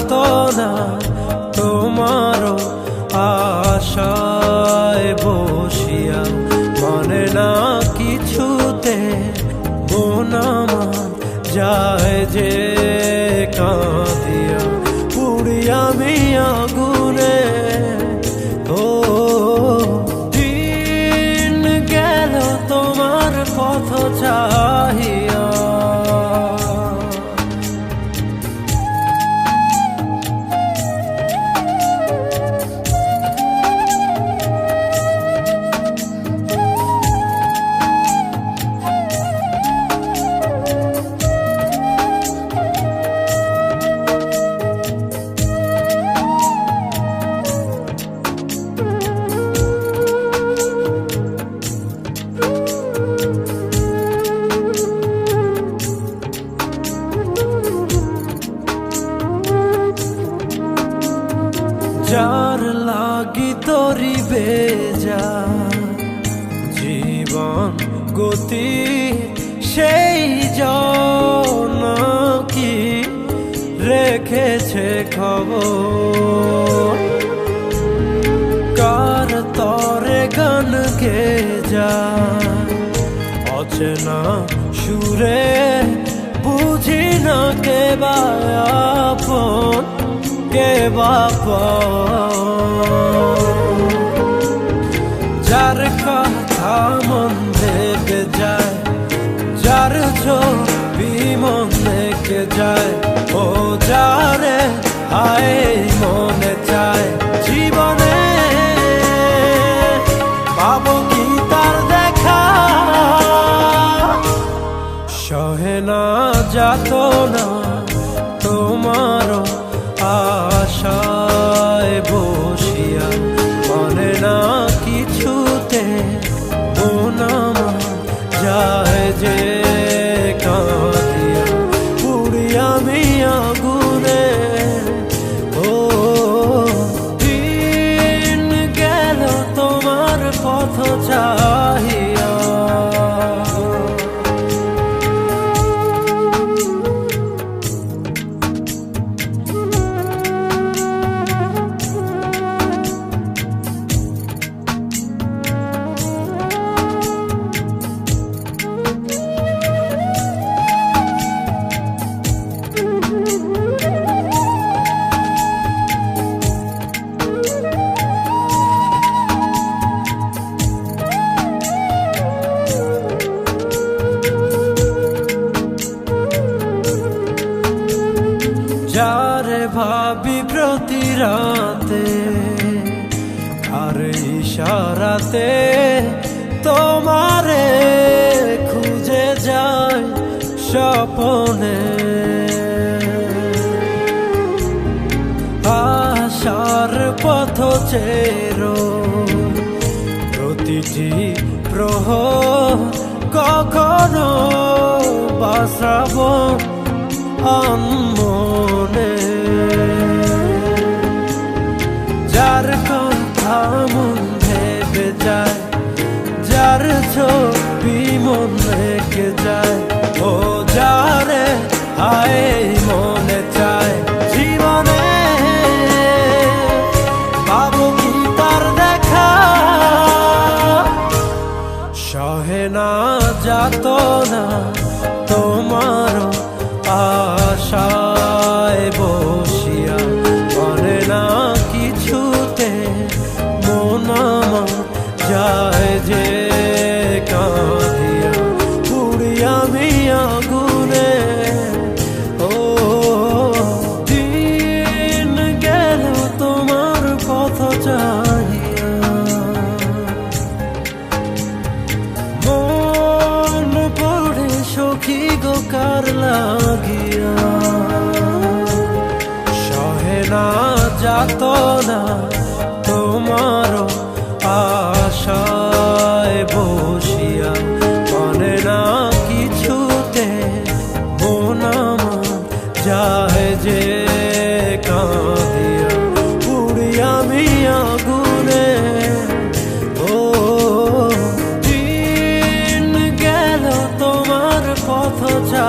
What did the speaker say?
যাতনা তোমারও আশায় বসিয়া মানে না কিছুতে মন আমার যায় যে কাঁদিয়া পুড়িয়া আমি আগুনে। ও দিন গেল তোমার পথ চাহিয়া, যার লাগি তরি বেজা জীবন গতি সেই জন কি রেখেছে খবর, কার তরে গান গে যায় অচেনা সুরে বুঝি না কে বা আপন কে বাবা। যার কথা মন দেখে যায়, যার ছবি মন দেখে যায়, ও যারে আয় মনে চায় জীবনে পাবো কি তার দেখা। সহে না যাতনা তোমারও আশায় বসিয়া মানে না কিছুতে মন আমার যায় যে কাঁদিয়া পুড়িয়া আমি আগুনে। ও দিন গেল তোমার পথ চাহিয়া, যারে ভাবি প্রতি রাতে আর ইশারাতে তোমারে খুঁজে যায় স্বপনে। আশার পথ চেরো প্রতিটি প্রহর কখনো বাসাবো মনে। যার কথা মন ভেবে যায়, যার ছবি মন রেখে যায়, ও যারে আয় মনে চায় জীবনে পাবো কি তার দেখা। সহে না যাতনা তোমারও আশায় বসিয়া মানে না কিছুতে মন আমার যায় যে কাঁদিয়া পুড়িয়া আমি আগুনে। ও দিন গেল তোমার পথ চাহিয়া, মন পড়ে সখী গো কার লাগিয়া। সহে না যাতনা তোমারও আশায় বসিয়া মানে না কিছুতে মন আমার যায় যে কাঁদিয়া পুড়িয়া আমি আগুনে। ও দিন গেল তোমার পথ চা